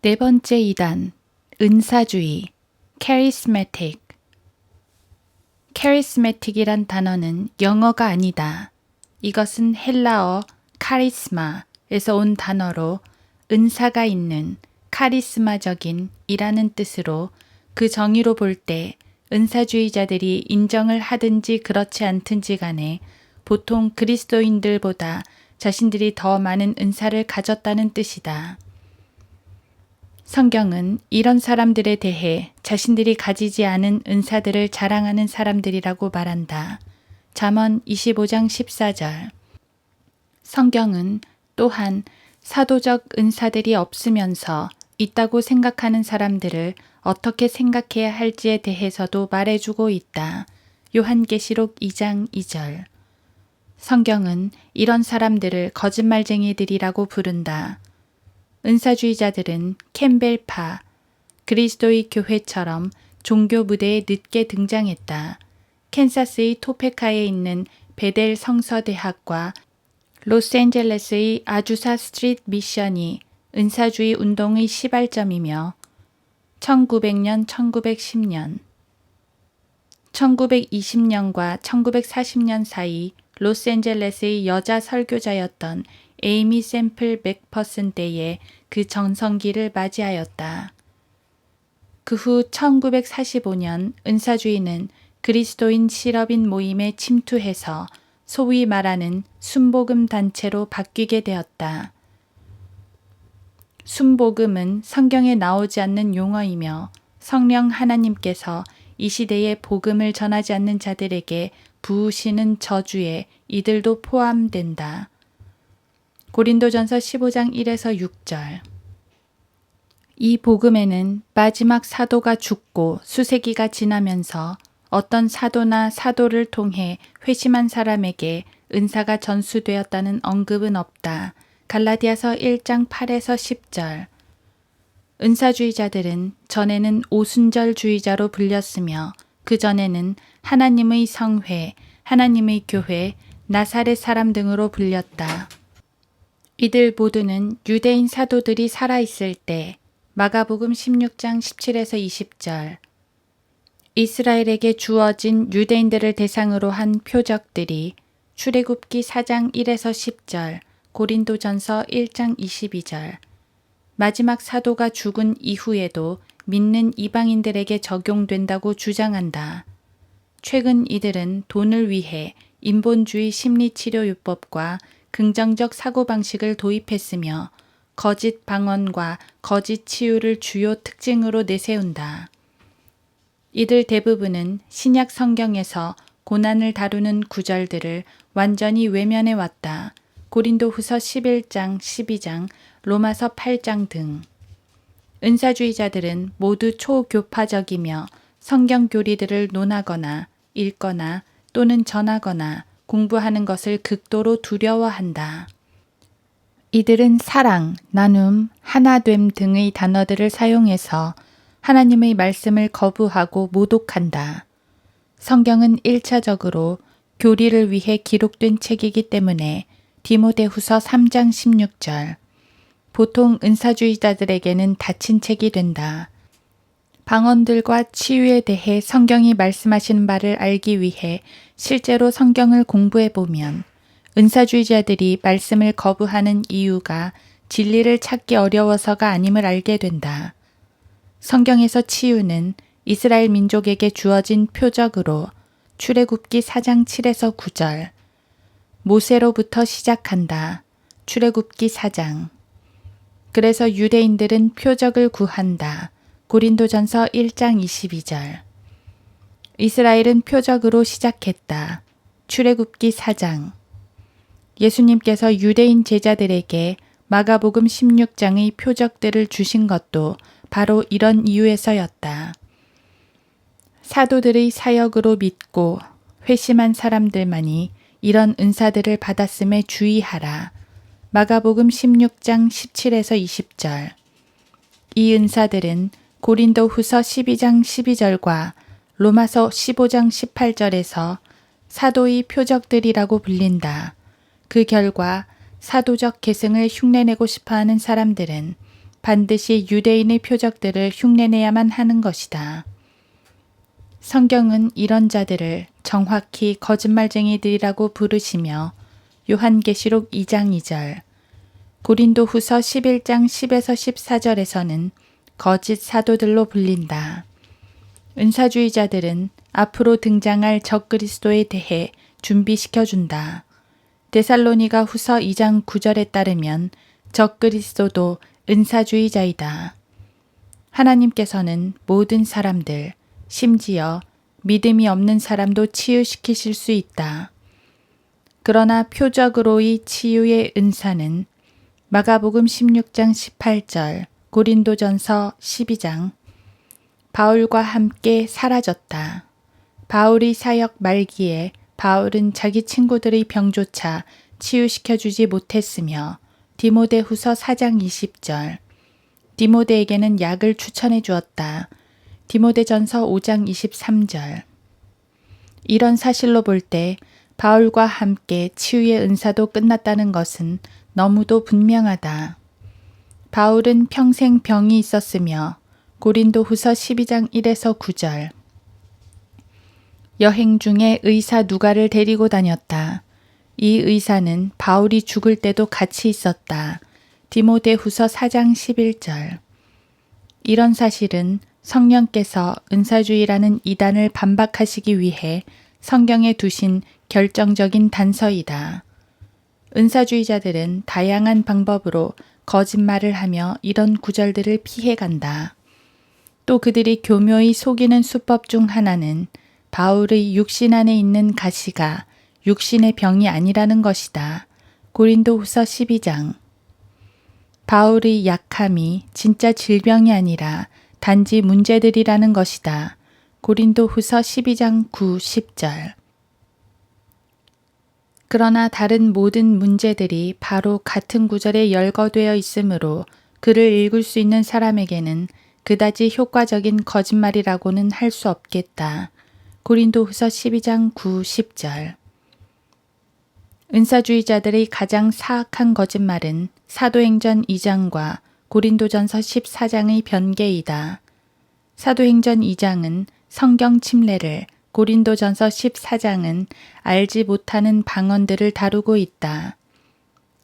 네 번째 이단, 은사주의, charismatic. charismatic이란 단어는 영어가 아니다. 이것은 헬라어 카리스마에서 온 단어로 은사가 있는, 카리스마적인 이라는 뜻으로 그 정의로 볼 때 은사주의자들이 인정을 하든지 그렇지 않든지 간에 보통 그리스도인들보다 자신들이 더 많은 은사를 가졌다는 뜻이다. 성경은 이런 사람들에 대해 자신들이 가지지 않은 은사들을 자랑하는 사람들이라고 말한다. 잠언 25장 14절. 성경은 또한 사도적 은사들이 없으면서 있다고 생각하는 사람들을 어떻게 생각해야 할지에 대해서도 말해주고 있다. 요한계시록 2장 2절. 성경은 이런 사람들을 거짓말쟁이들이라고 부른다. 은사주의자들은 캠벨파, 그리스도의 교회처럼 종교 무대에 늦게 등장했다. 캔사스의 토페카에 있는 베델 성서대학과 로스앤젤레스의 아주사 스트리트 미션이 은사주의 운동의 시발점이며 1900년, 1910년, 1920년과 1940년 사이 로스앤젤레스의 여자 설교자였던 에이미 샘플 맥퍼슨 때에 그 전성기를 맞이하였다. 그 후 1945년 은사주의는 그리스도인 실업인 모임에 침투해서 소위 말하는 순복음 단체로 바뀌게 되었다. 순복음은 성경에 나오지 않는 용어이며 성령 하나님께서 이 시대에 복음을 전하지 않는 자들에게 부으시는 저주에 이들도 포함된다. 고린도전서 15장 1에서 6절. 이 복음에는 마지막 사도가 죽고 수세기가 지나면서 어떤 사도나 사도를 통해 회심한 사람에게 은사가 전수되었다는 언급은 없다. 갈라디아서 1장 8에서 10절. 은사주의자들은 전에는 오순절주의자로 불렸으며 그 전에는 하나님의 성회, 하나님의 교회, 나사렛 사람 등으로 불렸다. 이들 모두는 유대인 사도들이 살아있을 때 마가복음 16장 17에서 20절 이스라엘에게 주어진 유대인들을 대상으로 한 표적들이 출애굽기 4장 1에서 10절, 고린도전서 1장 22절 마지막 사도가 죽은 이후에도 믿는 이방인들에게 적용된다고 주장한다. 최근 이들은 돈을 위해 인본주의 심리치료요법과 긍정적 사고방식을 도입했으며 거짓 방언과 거짓 치유를 주요 특징으로 내세운다. 이들 대부분은 신약 성경에서 고난을 다루는 구절들을 완전히 외면해 왔다. 고린도후서 11장, 12장, 로마서 8장 등. 은사주의자들은 모두 초교파적이며 성경 교리들을 논하거나 읽거나 또는 전하거나 공부하는 것을 극도로 두려워한다. 이들은 사랑, 나눔, 하나됨 등의 단어들을 사용해서 하나님의 말씀을 거부하고 모독한다. 성경은 1차적으로 교리를 위해 기록된 책이기 때문에 디모데후서 3장 16절 보통 은사주의자들에게는 닫힌 책이 된다. 방언들과 치유에 대해 성경이 말씀하시는 바를 알기 위해 실제로 성경을 공부해 보면 은사주의자들이 말씀을 거부하는 이유가 진리를 찾기 어려워서가 아님을 알게 된다. 성경에서 치유는 이스라엘 민족에게 주어진 표적으로 출애굽기 4장 7에서 9절 모세로부터 시작한다. 출애굽기 4장 그래서 유대인들은 표적을 구한다. 고린도전서 1장 22절 이스라엘은 표적으로 시작했다. 출애굽기 4장 예수님께서 유대인 제자들에게 마가복음 16장의 표적들을 주신 것도 바로 이런 이유에서였다. 사도들의 사역으로 믿고 회심한 사람들만이 이런 은사들을 받았음에 주의하라. 마가복음 16장 17에서 20절 이 은사들은 고린도후서 12장 12절과 로마서 15장 18절에서 사도의 표적들이라고 불린다. 그 결과 사도적 계승을 흉내내고 싶어하는 사람들은 반드시 유대인의 표적들을 흉내내야만 하는 것이다. 성경은 이런 자들을 정확히 거짓말쟁이들이라고 부르시며 요한계시록 2장 2절, 고린도후서 11장 10에서 14절에서는 거짓 사도들로 불린다. 은사주의자들은 앞으로 등장할 적그리스도에 대해 준비시켜준다. 데살로니가 후서 2장 9절에 따르면 적그리스도도 은사주의자이다. 하나님께서는 모든 사람들, 심지어 믿음이 없는 사람도 치유시키실 수 있다. 그러나 표적으로의 치유의 은사는 마가복음 16장 18절, 고린도전서 12장, 바울과 함께 사라졌다. 바울이 사역 말기에 바울은 자기 친구들의 병조차 치유시켜주지 못했으며 디모데후서 4장 20절, 디모데에게는 약을 추천해 주었다. 디모데전서 5장 23절. 이런 사실로 볼 때 바울과 함께 치유의 은사도 끝났다는 것은 너무도 분명하다. 바울은 평생 병이 있었으며 고린도후서 12장 1에서 9절. 여행 중에 의사 누가를 데리고 다녔다. 이 의사는 바울이 죽을 때도 같이 있었다. 디모데후서 4장 11절. 이런 사실은 성령께서 은사주의라는 이단을 반박하시기 위해 성경에 두신 결정적인 단서이다. 은사주의자들은 다양한 방법으로 거짓말을 하며 이런 구절들을 피해간다. 또 그들이 교묘히 속이는 수법 중 하나는 바울의 육신 안에 있는 가시가 육신의 병이 아니라는 것이다. 고린도후서 12장. 바울의 약함이 진짜 질병이 아니라 단지 문제들이라는 것이다. 고린도후서 12장 9, 10절. 그러나 다른 모든 문제들이 바로 같은 구절에 열거되어 있으므로 그를 읽을 수 있는 사람에게는 그다지 효과적인 거짓말이라고는 할 수 없겠다. 고린도후서 12장 9, 10절. 은사주의자들의 가장 사악한 거짓말은 사도행전 2장과 고린도전서 14장의 변개이다. 사도행전 2장은 성경 침례를, 고린도전서 14장은 알지 못하는 방언들을 다루고 있다.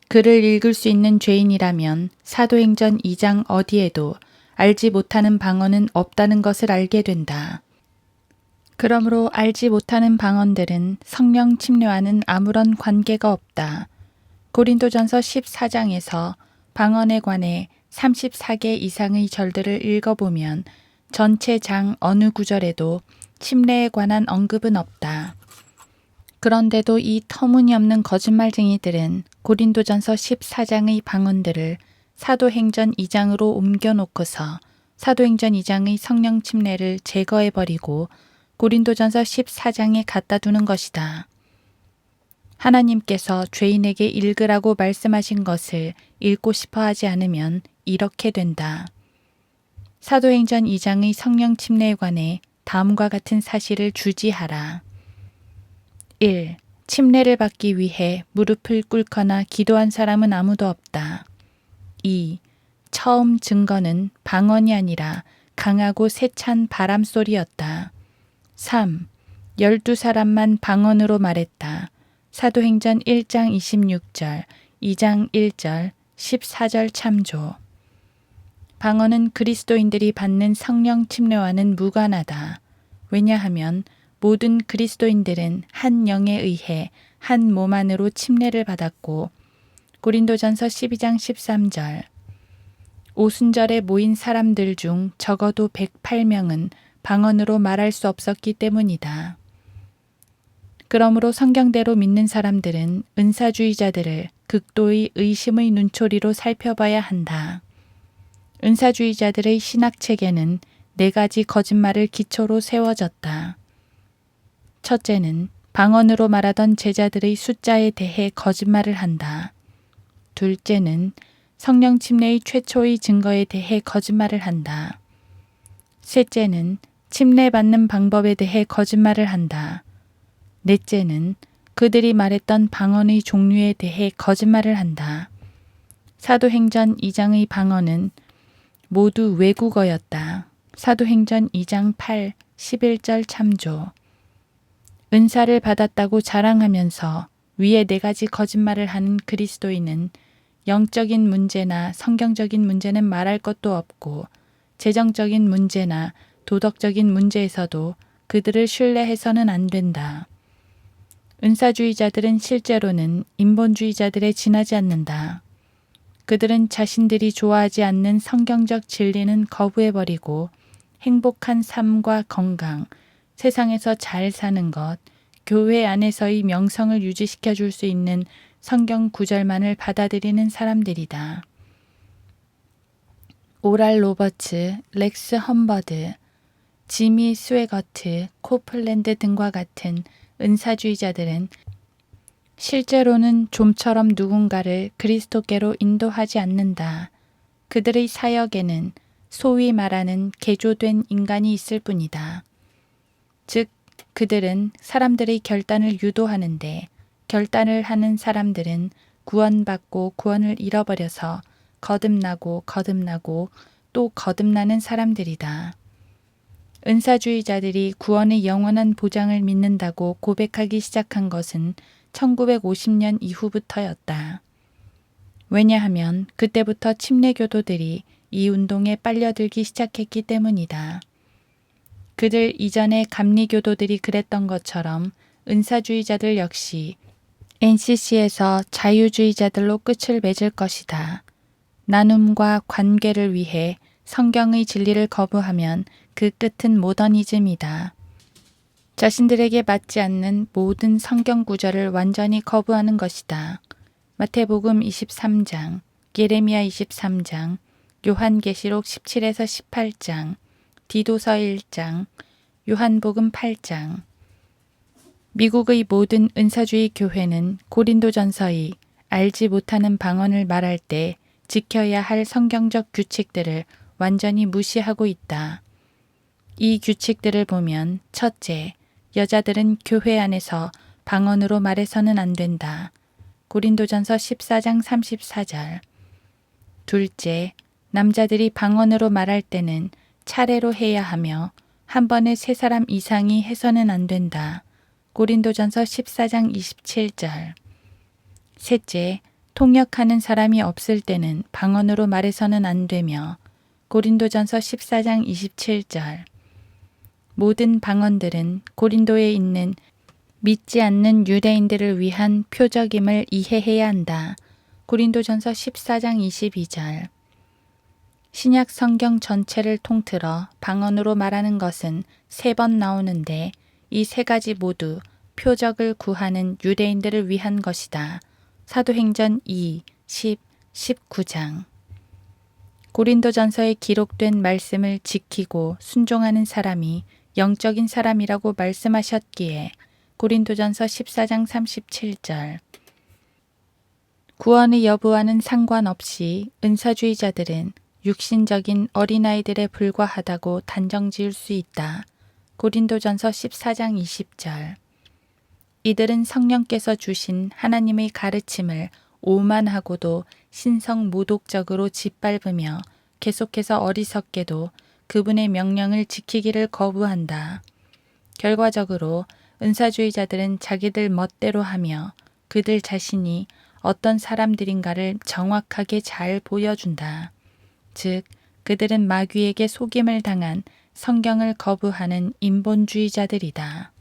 글을 읽을 수 있는 죄인이라면 사도행전 2장 어디에도 알지 못하는 방언은 없다는 것을 알게 된다. 그러므로 알지 못하는 방언들은 성령 침례와는 아무런 관계가 없다. 고린도전서 14장에서 방언에 관해 34개 이상의 절들을 읽어보면 전체 장 어느 구절에도 침례에 관한 언급은 없다. 그런데도 이 터무니없는 거짓말쟁이들은 고린도전서 14장의 방언들을 사도행전 2장으로 옮겨놓고서 사도행전 2장의 성령 침례를 제거해버리고 고린도전서 14장에 갖다 두는 것이다. 하나님께서 죄인에게 읽으라고 말씀하신 것을 읽고 싶어 하지 않으면 이렇게 된다. 사도행전 2장의 성령 침례에 관해 다음과 같은 사실을 주지하라. 1. 침례를 받기 위해 무릎을 꿇거나 기도한 사람은 아무도 없다. 2. 처음 증거는 방언이 아니라 강하고 세찬 바람소리였다. 3. 12사람만 방언으로 말했다. 사도행전 1장 26절, 2장 1절, 14절 참조. 방언은 그리스도인들이 받는 성령 침례와는 무관하다. 왜냐하면 모든 그리스도인들은 한 영에 의해 한 몸 안으로 침례를 받았고 고린도전서 12장 13절. 오순절에 모인 사람들 중 적어도 108명은 방언으로 말할 수 없었기 때문이다. 그러므로 성경대로 믿는 사람들은 은사주의자들을 극도의 의심의 눈초리로 살펴봐야 한다. 은사주의자들의 신학체계는 4가지 거짓말을 기초로 세워졌다. 첫째는 방언으로 말하던 제자들의 숫자에 대해 거짓말을 한다. 둘째는 성령 침례의 최초의 증거에 대해 거짓말을 한다. 셋째는 침례받는 방법에 대해 거짓말을 한다. 넷째는 그들이 말했던 방언의 종류에 대해 거짓말을 한다. 사도행전 2장의 방언은 모두 외국어였다. 사도행전 2장 8, 11절 참조. 은사를 받았다고 자랑하면서 위에 네 가지 거짓말을 하는 그리스도인은 영적인 문제나 성경적인 문제는 말할 것도 없고 재정적인 문제나 도덕적인 문제에서도 그들을 신뢰해서는 안 된다. 은사주의자들은 실제로는 인본주의자들에 지나지 않는다. 그들은 자신들이 좋아하지 않는 성경적 진리는 거부해버리고 행복한 삶과 건강, 세상에서 잘 사는 것, 교회 안에서의 명성을 유지시켜 줄 수 있는 성경 구절만을 받아들이는 사람들이다. 오랄 로버츠, 렉스 험버드, 지미 스웨거트, 코플랜드 등과 같은 은사주의자들은 실제로는 좀처럼 누군가를 그리스도께로 인도하지 않는다. 그들의 사역에는 소위 말하는 개조된 인간이 있을 뿐이다. 즉, 그들은 사람들의 결단을 유도하는데 결단을 하는 사람들은 구원받고 구원을 잃어버려서 거듭나고 또 거듭나는 사람들이다. 은사주의자들이 구원의 영원한 보장을 믿는다고 고백하기 시작한 것은 1950년 이후부터였다. 왜냐하면 그때부터 침례교도들이 이 운동에 빨려들기 시작했기 때문이다. 그들 이전의 감리교도들이 그랬던 것처럼 은사주의자들 역시 NCC에서 자유주의자들로 끝을 맺을 것이다. 나눔과 관계를 위해 성경의 진리를 거부하면 그 끝은 모더니즘이다. 자신들에게 맞지 않는 모든 성경 구절을 완전히 거부하는 것이다. 마태복음 23장, 예레미야 23장, 요한계시록 17에서 18장, 디도서 1장, 요한복음 8장. 미국의 모든 은사주의 교회는 고린도전서의 알지 못하는 방언을 말할 때 지켜야 할 성경적 규칙들을 완전히 무시하고 있다. 이 규칙들을 보면 첫째, 여자들은 교회 안에서 방언으로 말해서는 안 된다. 고린도전서 14장 34절. 둘째, 남자들이 방언으로 말할 때는 차례로 해야 하며 한 번에 3사람 이상이 해서는 안 된다. 고린도전서 14장 27절. 셋째, 통역하는 사람이 없을 때는 방언으로 말해서는 안 되며 고린도전서 14장 27절. 모든 방언들은 고린도에 있는 믿지 않는 유대인들을 위한 표적임을 이해해야 한다. 고린도전서 14장 22절. 신약 성경 전체를 통틀어 방언으로 말하는 것은 3번 나오는데 이 3가지 모두 표적을 구하는 유대인들을 위한 것이다. 사도행전 2, 10, 19장. 고린도전서에 기록된 말씀을 지키고 순종하는 사람이 영적인 사람이라고 말씀하셨기에 고린도전서 14장 37절. 구원의 여부와는 상관없이 은사주의자들은 육신적인 어린아이들에 불과하다고 단정지을 수 있다. 고린도전서 14장 20절. 이들은 성령께서 주신 하나님의 가르침을 오만하고도 신성모독적으로 짓밟으며 계속해서 어리석게도 그분의 명령을 지키기를 거부한다. 결과적으로 은사주의자들은 자기들 멋대로 하며 그들 자신이 어떤 사람들인가를 정확하게 잘 보여준다. 즉, 그들은 마귀에게 속임을 당한 성경을 거부하는 인본주의자들이다.